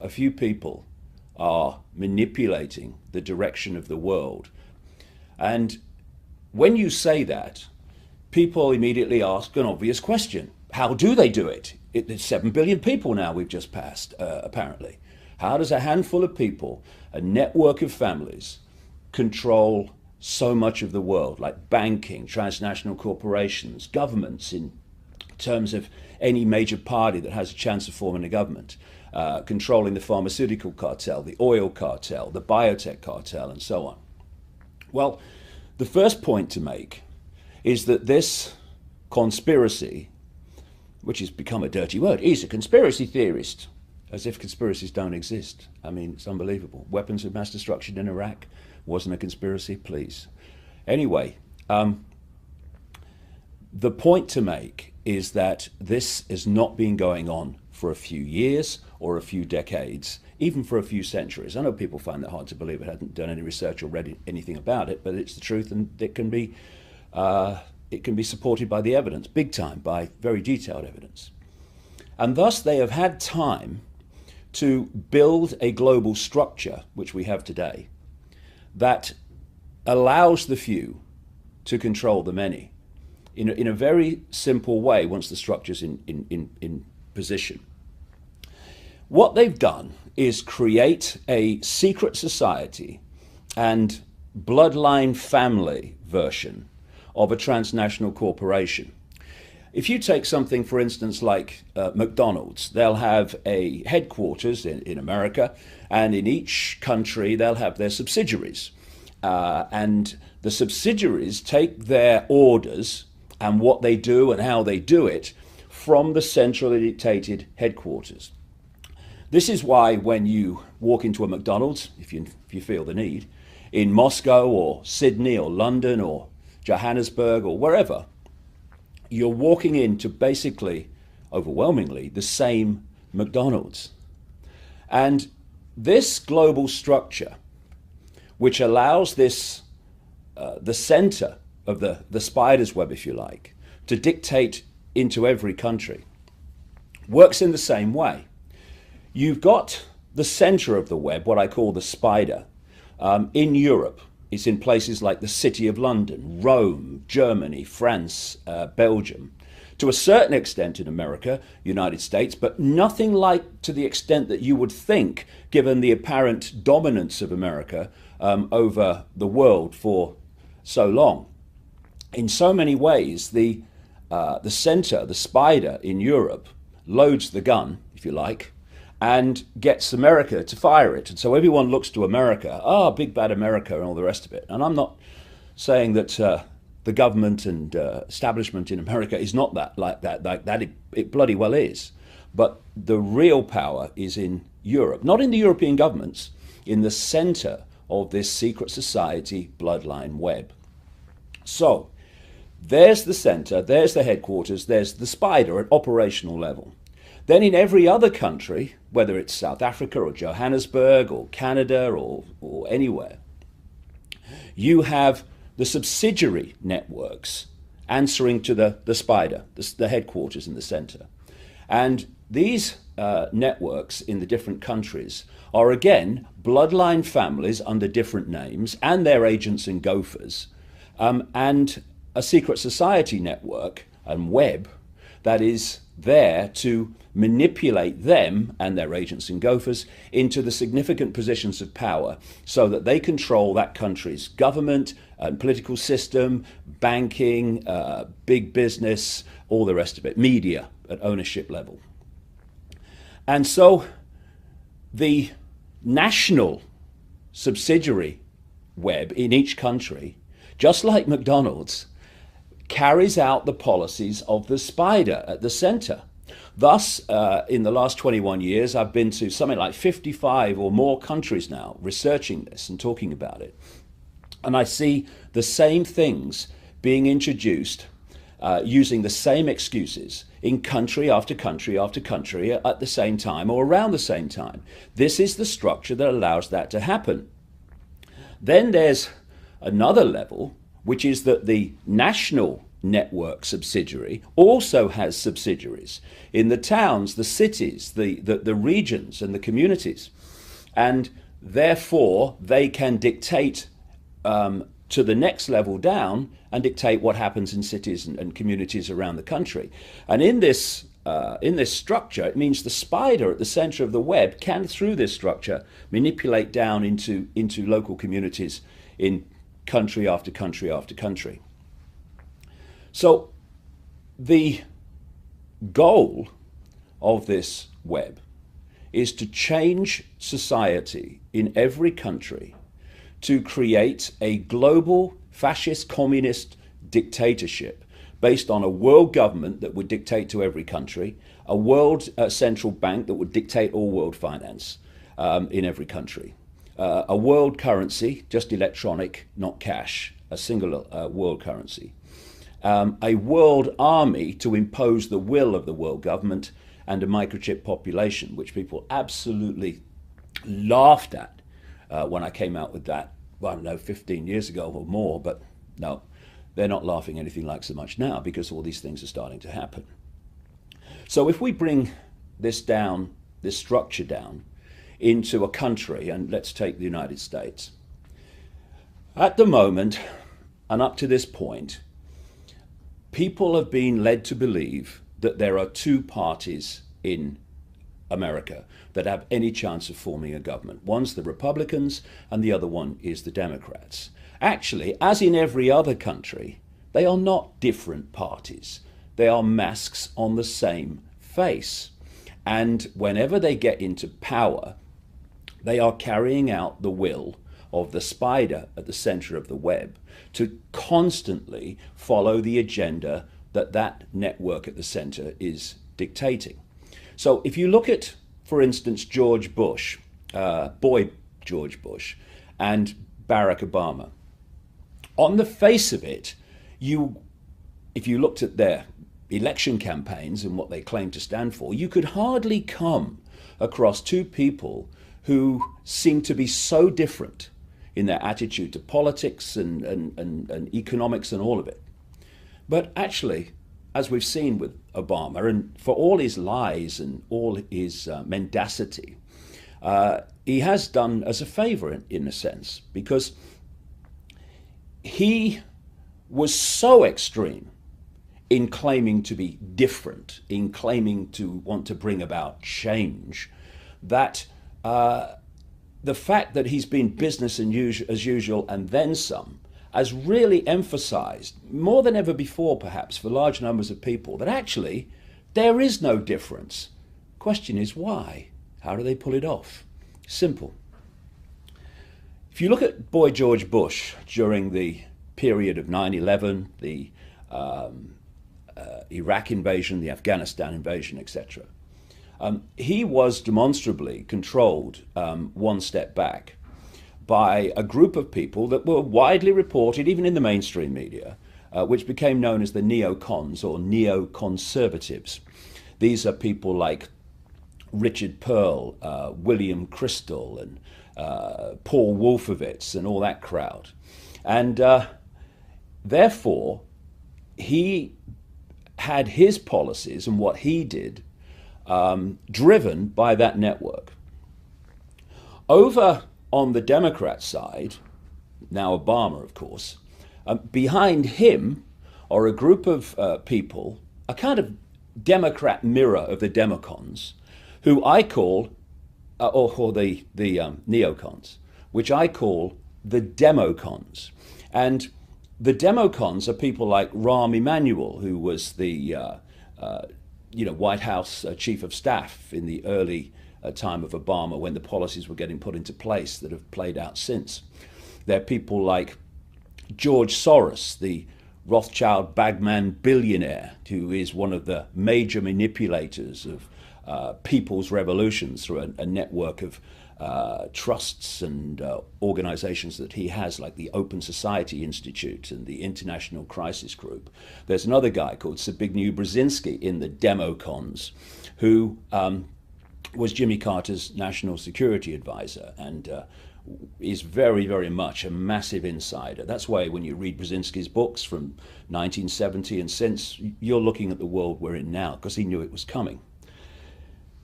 A few people are manipulating the direction of the world. And when you say that, people immediately ask an obvious question. How do they do it? It's 7 billion people now we've just passed, apparently. How does a handful of people, a network of families, control so much of the world, like banking, transnational corporations, governments in terms of any major party that has a chance of forming a government, controlling the pharmaceutical cartel, the oil cartel, the biotech cartel, and so on? Well, the first point to make is that this conspiracy, which has become a dirty word, he's a conspiracy theorist, as if conspiracies don't exist. I mean, it's unbelievable. Weapons of mass destruction in Iraq wasn't a conspiracy, please. Anyway, the point to make is that this has not been going on for a few years or a few decades, even for a few centuries. I know people find that hard to believe. I hadn't done any research or read anything about it, but it's the truth, and it can be supported by the evidence, big time, by very detailed evidence. And thus they have had time to build a global structure, which we have today, that allows the few to control the many in a very simple way once the structure's in position. What they've done is create a secret society and bloodline family version of a transnational corporation. If you take something, for instance, like McDonald's, they'll have a headquarters in America, and in each country they'll have their subsidiaries. And the subsidiaries take their orders and what they do and how they do it from the centrally dictated headquarters. This is why when you walk into a McDonald's, if you feel the need, in Moscow or Sydney or London or Johannesburg or wherever, you're walking into basically, overwhelmingly, the same McDonald's. And this global structure, which allows this, the center of the spider's web, if you like, to dictate into every country, works in the same way. You've got the center of the web, what I call the spider, in Europe. It's in places like the City of London, Rome, Germany, France, Belgium. To a certain extent in America, United States, but nothing like to the extent that you would think, given the apparent dominance of America over the world for so long. In so many ways, the center, the spider in Europe, loads the gun, if you like, and gets America to fire it. And so everyone looks to America, big bad America and all the rest of it. And I'm not saying that the government and establishment in America is not like that. It bloody well is. But the real power is in Europe, not in the European governments, in the center of this secret society bloodline web. So there's the center, there's the headquarters, there's the spider at operational level. Then in every other country, whether it's South Africa or Johannesburg or Canada or anywhere, you have the subsidiary networks answering to the spider, the headquarters in the center. And these networks in the different countries are, again, bloodline families under different names and their agents and gophers, and a secret society network and web that is there to manipulate them and their agents and gophers into the significant positions of power so that they control that country's government and political system, banking, big business, all the rest of it, media at ownership level. And so the national subsidiary web in each country, just like McDonald's, carries out the policies of the spider at the center. Thus, in the last 21 years, I've been to something like 55 or more countries now researching this and talking about it. And I see the same things being introduced using the same excuses in country after country after country at the same time or around the same time. This is the structure that allows that to happen. Then there's another level, which is that the national network subsidiary also has subsidiaries in the towns, the cities, the regions and the communities. And therefore, they can dictate to the next level down and dictate what happens in cities and communities around the country. And in this structure, it means the spider at the center of the web can, through this structure, manipulate down into local communities in country after country after country. So the goal of this web is to change society in every country to create a global fascist communist dictatorship based on a world government that would dictate to every country, a world central bank that would dictate all world finance in every country, a world currency, just electronic, not cash, a single world currency, a world army to impose the will of the world government, and a microchip population, which people absolutely laughed at when I came out with that, well, I don't know, 15 years ago or more, but no, they're not laughing anything like so much now because all these things are starting to happen. So if we bring this down, this structure down, into a country, and let's take the United States. At the moment, and up to this point, people have been led to believe that there are two parties in America that have any chance of forming a government. One's the Republicans and the other one is the Democrats. Actually, as in every other country, they are not different parties. They are masks on the same face. And whenever they get into power, they are carrying out the will of the spider at the center of the web to constantly follow the agenda that network at the center is dictating. So if you look at, for instance, George Bush, boy George Bush, and Barack Obama, on the face of it, if you looked at their election campaigns and what they claim to stand for, you could hardly come across two people who seem to be so different in their attitude to politics and economics and all of it. But actually, as we've seen with Obama, and for all his lies and all his mendacity, he has done us a favor in a sense, because he was so extreme in claiming to be different, in claiming to want to bring about change, that the fact that he's been business as usual and then some has really emphasized, more than ever before perhaps, for large numbers of people, that actually there is no difference. Question is why? How do they pull it off? Simple. If you look at boy George Bush during the period of 9/11, the Iraq invasion, the Afghanistan invasion, etc., he was demonstrably controlled one step back by a group of people that were widely reported, even in the mainstream media, which became known as the neocons or neoconservatives. These are people like Richard Pearl, William Crystal, and Paul Wolfowitz, and all that crowd. And therefore, he had his policies and what he did driven by that network. Over on the Democrat side, now Obama, of course, behind him are a group of people, a kind of Democrat mirror of the Democons, who I call, or the neocons, which I call the Democons. And the Democons are people like Rahm Emanuel, who was the White House chief of staff in the early time of Obama, when the policies were getting put into place that have played out since. There are people like George Soros, the Rothschild bagman billionaire, who is one of the major manipulators of people's revolutions through a network of trusts and organizations that he has, like the Open Society Institute and the International Crisis Group. There's another guy called Zbigniew Brzezinski in the Democons, who was Jimmy Carter's national security advisor and is very, very much a massive insider. That's why when you read Brzezinski's books from 1970 and since, you're looking at the world we're in now, because he knew it was coming.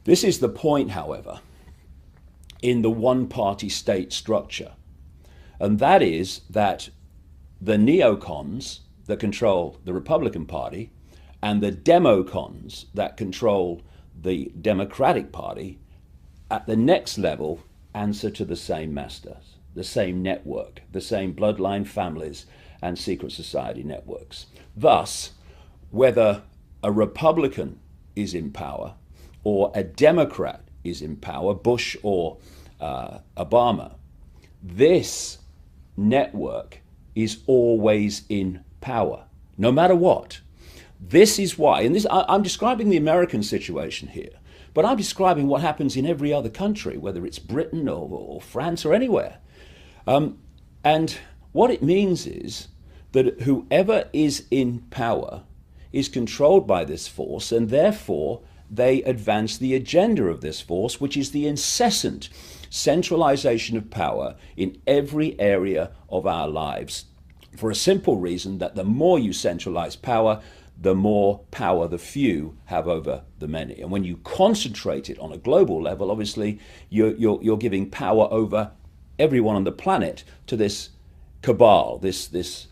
This is the point, however, in the one-party state structure. And that is that the neocons that control the Republican Party and the democons that control the Democratic Party at the next level answer to the same masters, the same network, the same bloodline families and secret society networks. Thus, whether a Republican is in power or a Democrat is in power, Bush or Obama, this network is always in power, no matter what. This is why, and this, I'm describing the American situation here, but I'm describing what happens in every other country, whether it's Britain or France or anywhere. And what it means is that whoever is in power is controlled by this force, and therefore they advance the agenda of this force, which is the incessant centralization of power in every area of our lives, for a simple reason that the more you centralize power, the more power the few have over the many. And when you concentrate it on a global level, obviously you're giving power over everyone on the planet to this cabal, this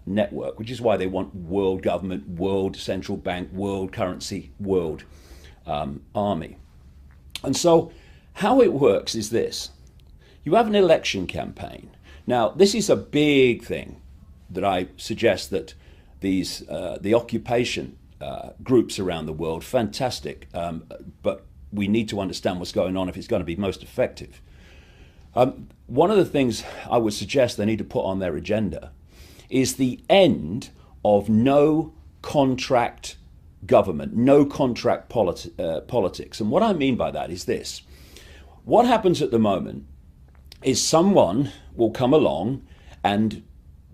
network, which is why they want world government, world central bank, world currency, world army. And so how it works is this. You have an election campaign. Now, this is a big thing that I suggest that these the occupation groups around the world, fantastic, but we need to understand what's going on if it's going to be most effective. One of the things I would suggest they need to put on their agenda is the end of no contract government, no contract politics. And what I mean by that is this. What happens at the moment is someone will come along and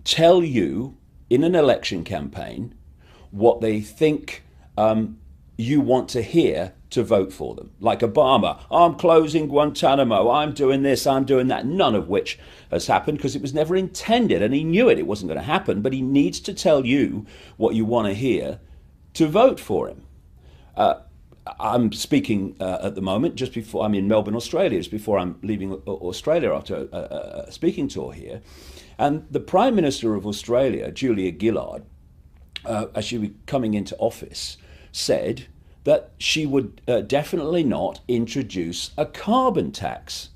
tell you in an election campaign what they think you want to hear to vote for them. Like Obama, I'm closing Guantanamo, I'm doing this, I'm doing that, none of which has happened because it was never intended, and he knew it wasn't going to happen, but he needs to tell you what you want to hear to vote for him. I'm speaking at the moment, just before I'm in Melbourne, Australia, just before I'm leaving Australia after a speaking tour here. And the Prime Minister of Australia, Julia Gillard, as she was coming into office, said that she would definitely not introduce a carbon tax.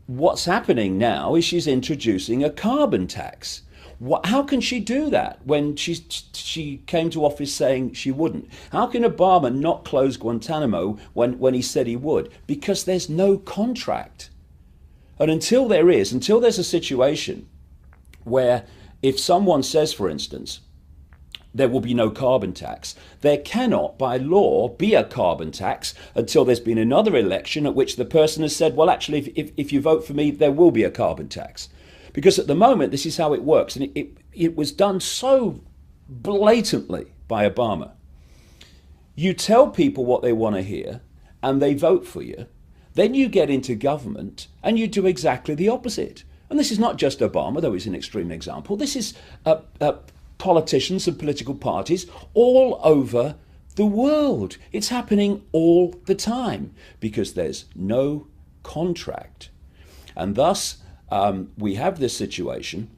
What's happening now is she's introducing a carbon tax. How can she do that when she came to office saying she wouldn't? How can Obama not close Guantanamo when he said he would? Because there's no contract. And until there's a situation where if someone says, for instance, there will be no carbon tax, there cannot, by law, be a carbon tax until there's been another election at which the person has said, well, actually, if you vote for me, there will be a carbon tax. Because at the moment, this is how it works. And it was done so blatantly by Obama. You tell people what they want to hear, and they vote for you. Then you get into government, and you do exactly the opposite. And this is not just Obama, though he's an extreme example. This is politicians and political parties all over the world. It's happening all the time because there's no contract. And thus, we have this situation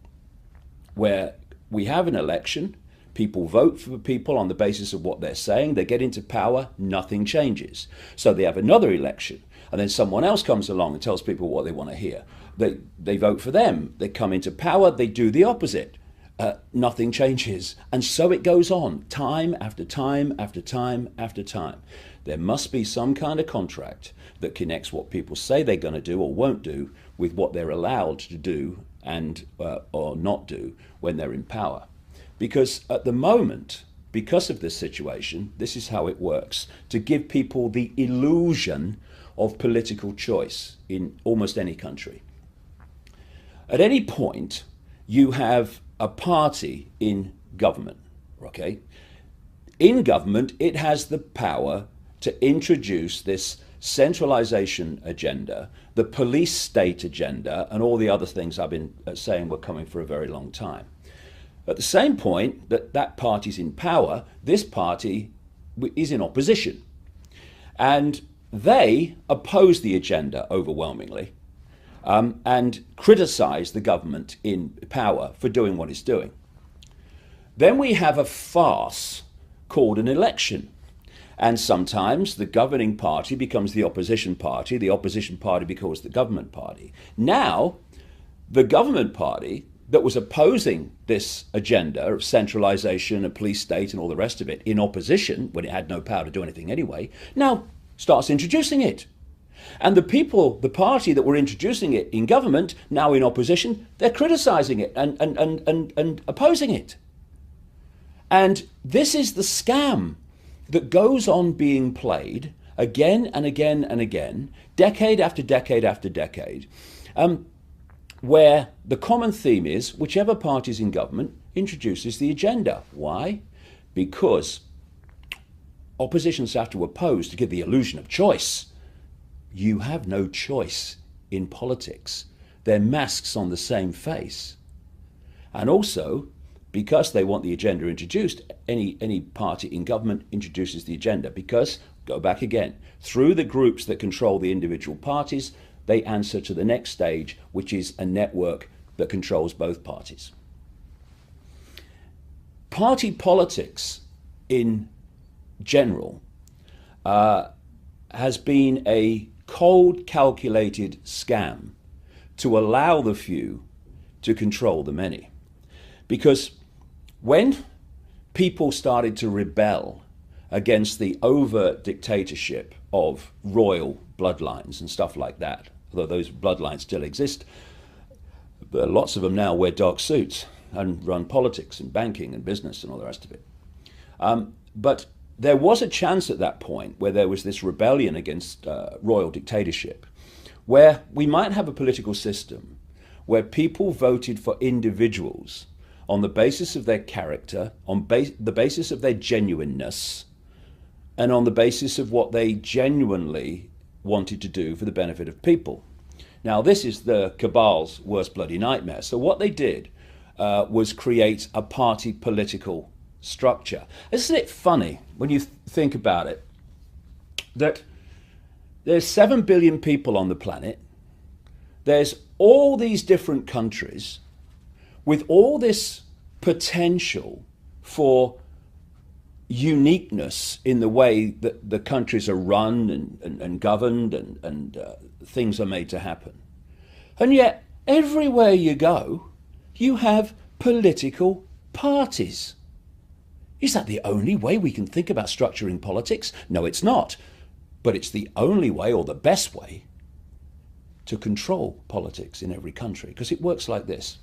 where we have an election, people vote for people on the basis of what they're saying, they get into power, nothing changes. So they have another election, and then someone else comes along and tells people what they want to hear. They vote for them, they come into power, they do the opposite. Nothing changes. And so it goes on, time after time after time after time. There must be some kind of contract that connects what people say they're going to do or won't do with what they're allowed to do and or not do when they're in power. Because at the moment, because of this situation, this is how it works, to give people the illusion of political choice in almost any country. At any point, you have a party in government, okay? In government, it has the power to introduce this centralization agenda, the police state agenda, and all the other things I've been saying were coming for a very long time. At the same point that that party's in power, this party is in opposition. And they oppose the agenda overwhelmingly and criticize the government in power for doing what it's doing. Then we have a farce called an election. And sometimes the governing party becomes the opposition party becomes the government party. Now, the government party that was opposing this agenda of centralization, a police state and all the rest of it in opposition, when it had no power to do anything anyway, now starts introducing it. And the party that were introducing it in government, now in opposition, they're criticizing it and opposing it. And this is the scam that goes on being played again and again and again, decade after decade after decade, where the common theme is whichever party's in government introduces the agenda. Why? Because oppositions have to oppose to give the illusion of choice. You have no choice in politics. They're masks on the same face. And also, because they want the agenda introduced, any party in government introduces the agenda because, go back again, through the groups that control the individual parties, they answer to the next stage, which is a network that controls both parties. Party politics in general has been a cold, calculated scam to allow the few to control the many. Because when people started to rebel against the overt dictatorship of royal bloodlines and stuff like that, although those bloodlines still exist, but lots of them now wear dark suits and run politics and banking and business and all the rest of it. But there was a chance at that point where there was this rebellion against royal dictatorship, where we might have a political system where people voted for individuals on the basis of their character, on the basis of their genuineness, and on the basis of what they genuinely wanted to do for the benefit of people. Now, this is the cabal's worst bloody nightmare. So what they did was create a party political structure. Isn't it funny when you think about it that there's 7 billion people on the planet, there's all these different countries with all this potential for uniqueness in the way that the countries are run and governed and things are made to happen. And yet, everywhere you go, you have political parties. Is that the only way we can think about structuring politics? No, it's not. But it's the only way, or the best way, to control politics in every country, because it works like this.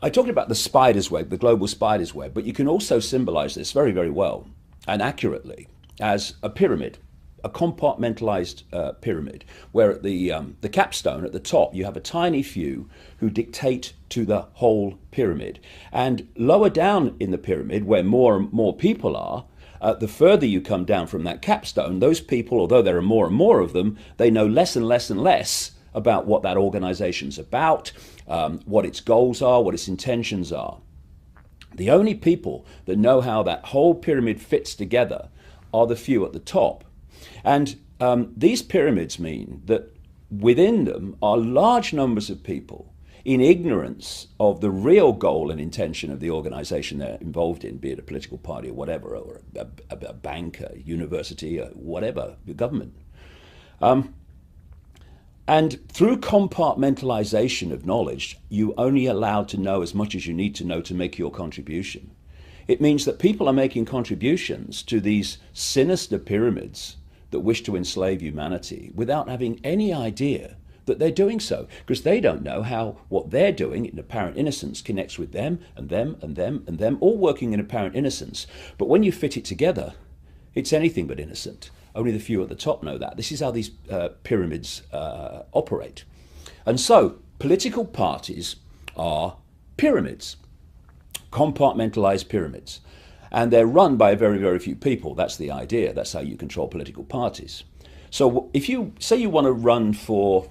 I talked about the spider's web, the global spider's web, but you can also symbolize this very, very well and accurately as a pyramid, a compartmentalized pyramid, where at the capstone at the top you have a tiny few who dictate to the whole pyramid. And lower down in the pyramid, where more and more people are, the further you come down from that capstone, those people, although there are more and more of them, they know less and less and less about what that organization's about, what its goals are, what its intentions are. The only people that know how that whole pyramid fits together are the few at the top. And these pyramids mean that within them are large numbers of people in ignorance of the real goal and intention of the organization they're involved in, be it a political party or whatever, or a bank, a university, or whatever, the government. And through compartmentalization of knowledge, you're only allowed to know as much as you need to know to make your contribution. It means that people are making contributions to these sinister pyramids that wish to enslave humanity without having any idea that they're doing so, because they don't know how what they're doing in apparent innocence connects with them and them and them and them, all working in apparent innocence. But when you fit it together, it's anything but innocent. Only the few at the top know that. This is how these pyramids operate. And so political parties are pyramids, compartmentalized pyramids. And they're run by very, very few people. That's the idea. That's how you control political parties. So if you say you want to run for,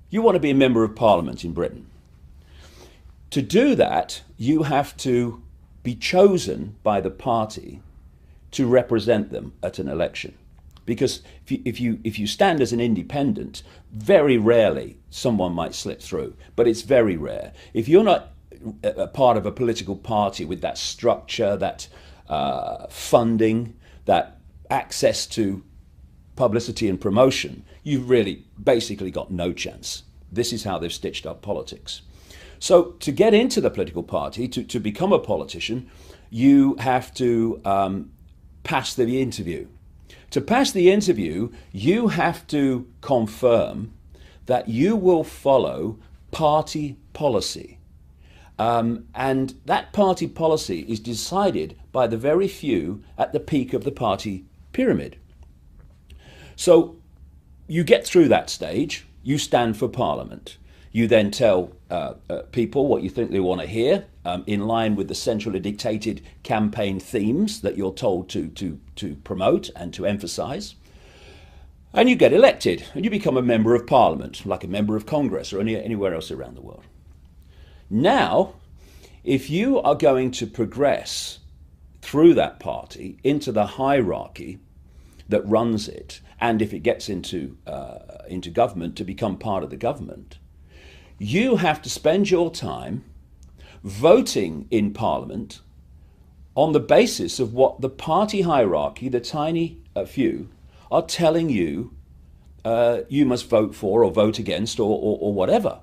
you want to be a member of parliament in Britain, to do that, you have to be chosen by the party to represent them at an election. Because if you stand as an independent, very rarely someone might slip through, but it's very rare. If you're not a part of a political party with that structure, that funding, that access to publicity and promotion, you've really basically got no chance. This is how they've stitched up politics. So to get into the political party, to become a politician, you have to pass the interview. To pass the interview, you have to confirm that you will follow party policy. And that party policy is decided by the very few at the peak of the party pyramid. So you get through that stage, you stand for parliament. You then tell people what you think they want to hear, in line with the centrally dictated campaign themes that you're told to promote and to emphasize. And you get elected, and you become a member of parliament, like a member of Congress or anywhere else around the world. Now, if you are going to progress through that party into the hierarchy that runs it, and if it gets into government, to become part of the government, you have to spend your time voting in Parliament on the basis of what the party hierarchy, the tiny few, are telling you you must vote for or vote against or whatever.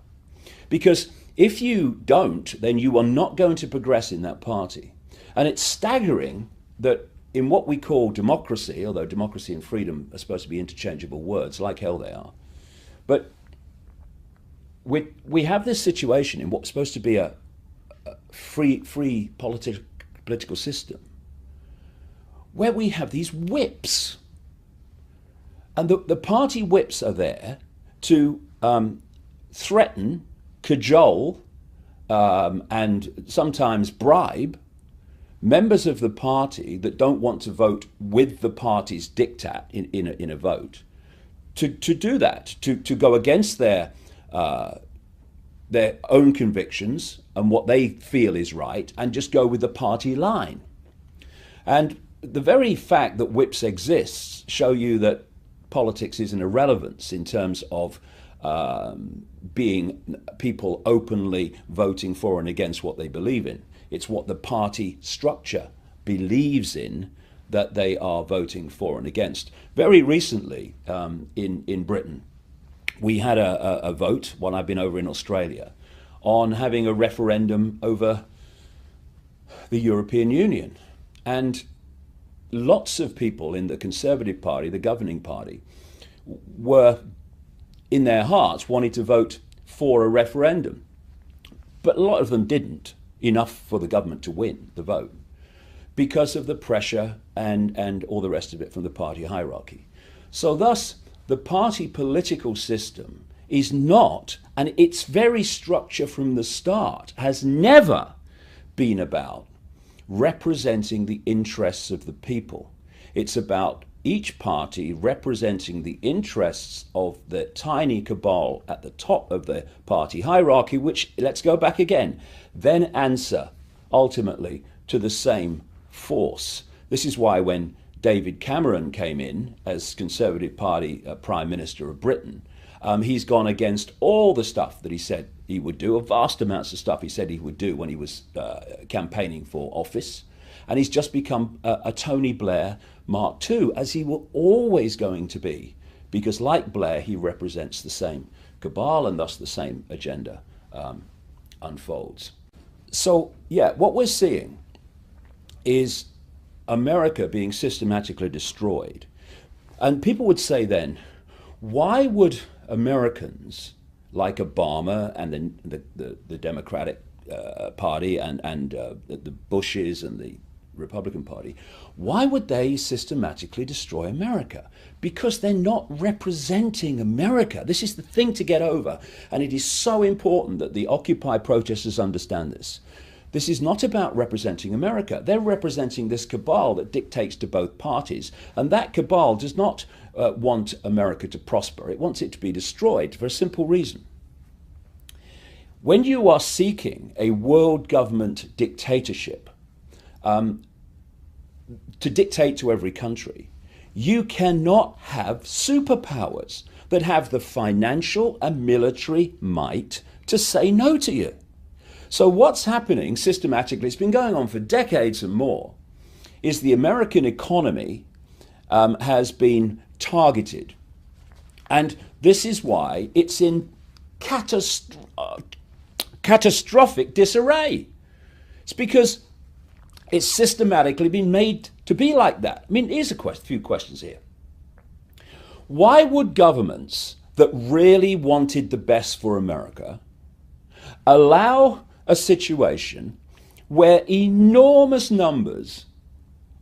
Because if you don't, then you are not going to progress in that party. And it's staggering that in what we call democracy, although democracy and freedom are supposed to be interchangeable words, like hell they are, but we have this situation in what's supposed to be a free political system, where we have these whips. And the party whips are there to threaten, cajole, and sometimes bribe members of the party that don't want to vote with the party's diktat in a vote, to do that, to go against their own convictions and what they feel is right, and just go with the party line. And the very fact that whips exists show you that politics is an irrelevance in terms of being people openly voting for and against what they believe in. It's what the party structure believes in that they are voting for and against. Very recently in Britain, we had a vote, while I've been over in Australia, on having a referendum over the European Union. And lots of people in the Conservative Party, the governing party, were in their hearts wanting to vote for a referendum. But a lot of them didn't, enough for the government to win the vote, because of the pressure and all the rest of it from the party hierarchy. So thus, the party political system is not, and its very structure from the start has never been about representing the interests of the people. It's about each party representing the interests of the tiny cabal at the top of the party hierarchy, which, let's go back again, then answer ultimately to the same force. This is why when David Cameron came in as Conservative Party Prime Minister of Britain, he's gone against all the stuff that he said he would do, a vast amounts of stuff he said he would do when he was campaigning for office. And he's just become a Tony Blair Mark II, as he will always going to be, because like Blair, he represents the same cabal and thus the same agenda unfolds. So, yeah, what we're seeing is America being systematically destroyed. And people would say then, why would Americans like Obama and the Democratic Party and the Bushes and the Republican Party, why would they systematically destroy America? Because they're not representing America. This is the thing to get over, and it is so important that the Occupy protesters understand this. This is not about representing America. They're representing this cabal that dictates to both parties. And that cabal does not want America to prosper. It wants it to be destroyed for a simple reason. When you are seeking a world government dictatorship to dictate to every country, you cannot have superpowers that have the financial and military might to say no to you. So what's happening systematically, it's been going on for decades and more, is the American economy has been targeted. And this is why it's in catastrophic disarray. It's because it's systematically been made to be like that. I mean, here's a few questions here. Why would governments that really wanted the best for America allow a situation where enormous numbers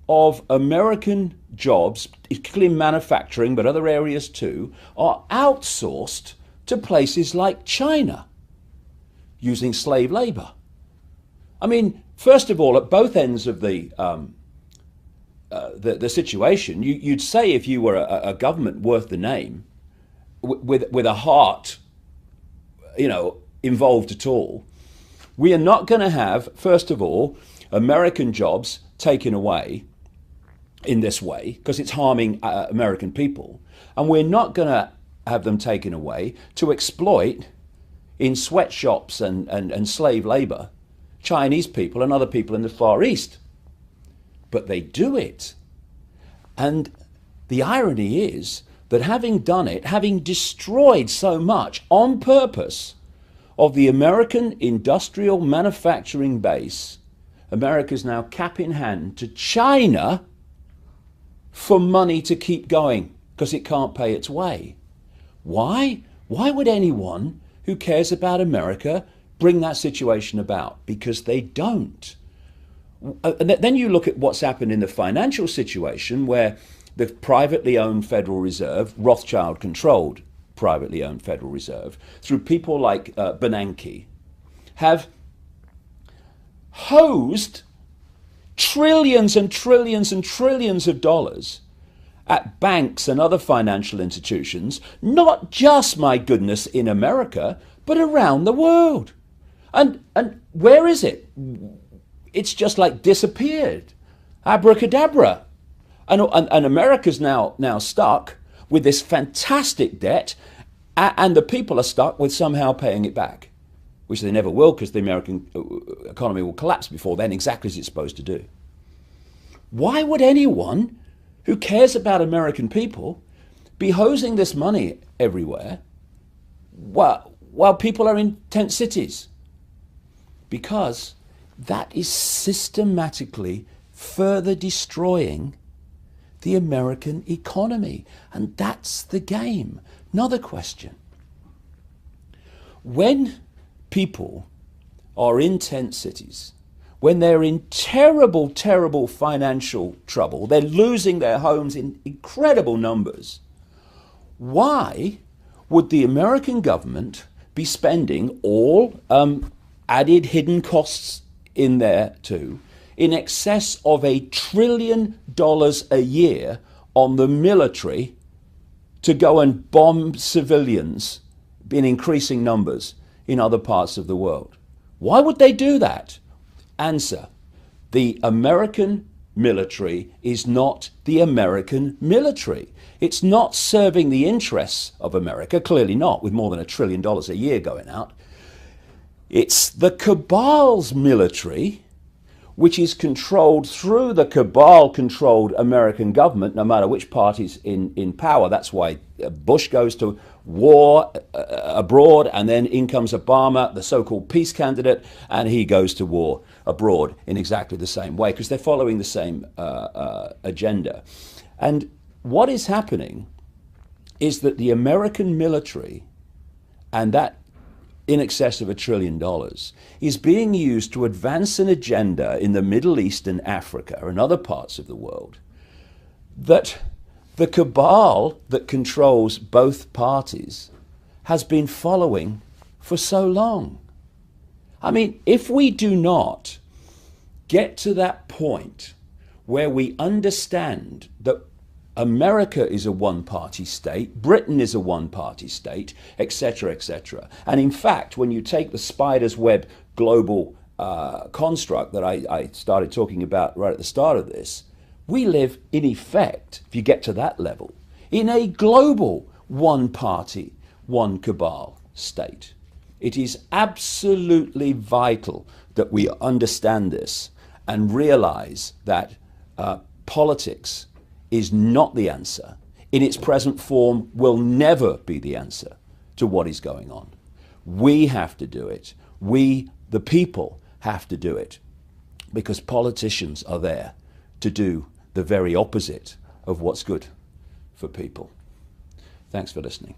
of American jobs, particularly in manufacturing, but other areas too, are outsourced to places like China using slave labor? I mean, first of all, at both ends of the situation, you'd say if you were a government worth the name, with a heart, involved at all, we are not going to have, first of all, American jobs taken away in this way because it's harming American people, and we're not going to have them taken away to exploit in sweatshops and slave labor Chinese people and other people in the Far East. But they do it. And the irony is that having done it, having destroyed so much on purpose of the American industrial manufacturing base, America's now cap in hand to China for money to keep going because it can't pay its way. Why? Why would anyone who cares about America bring that situation about? Because they don't. And then you look at what's happened in the financial situation where the privately owned Federal Reserve, Rothschild-controlled privately owned Federal Reserve, through people like Bernanke, have hosed trillions and trillions and trillions of dollars at banks and other financial institutions, not just, my goodness, in America, but around the world. And where is it? It's just like disappeared. Abracadabra. And America's now stuck with this fantastic debt, and the people are stuck with somehow paying it back, which they never will because the American economy will collapse before then, exactly as it's supposed to do. Why would anyone who cares about American people be hosing this money everywhere while people are in tent cities? Because that is systematically further destroying the American economy. And that's the game. Another question. When people are in tent cities, when they're in terrible, terrible financial trouble, they're losing their homes in incredible numbers, why would the American government be spending all added hidden costs in there too, in excess of $1 trillion a year on the military to go and bomb civilians in increasing numbers in other parts of the world? Why would they do that? Answer: the American military is not the American military. It's not serving the interests of America, clearly not, with more than $1 trillion a year going out. It's the cabal's military, which is controlled through the cabal-controlled American government, no matter which party's in power. That's why Bush goes to war abroad, and then in comes Obama, the so-called peace candidate, and he goes to war abroad in exactly the same way, because they're following the same agenda. And what is happening is that the American military, and that in excess of $1 trillion, is being used to advance an agenda in the Middle East and Africa and other parts of the world that the cabal that controls both parties has been following for so long. I mean, if we do not get to that point where we understand that America is a one-party state, Britain is a one-party state, etc., etc. And in fact, when you take the spider's web global construct that I started talking about right at the start of this, we live, in effect, if you get to that level, in a global one-party, one cabal state. It is absolutely vital that we understand this and realize that politics is not the answer. In its present form, will never be the answer to what is going on. We have to do it. We, the people, have to do it, because politicians are there to do the very opposite of what's good for people. Thanks for listening.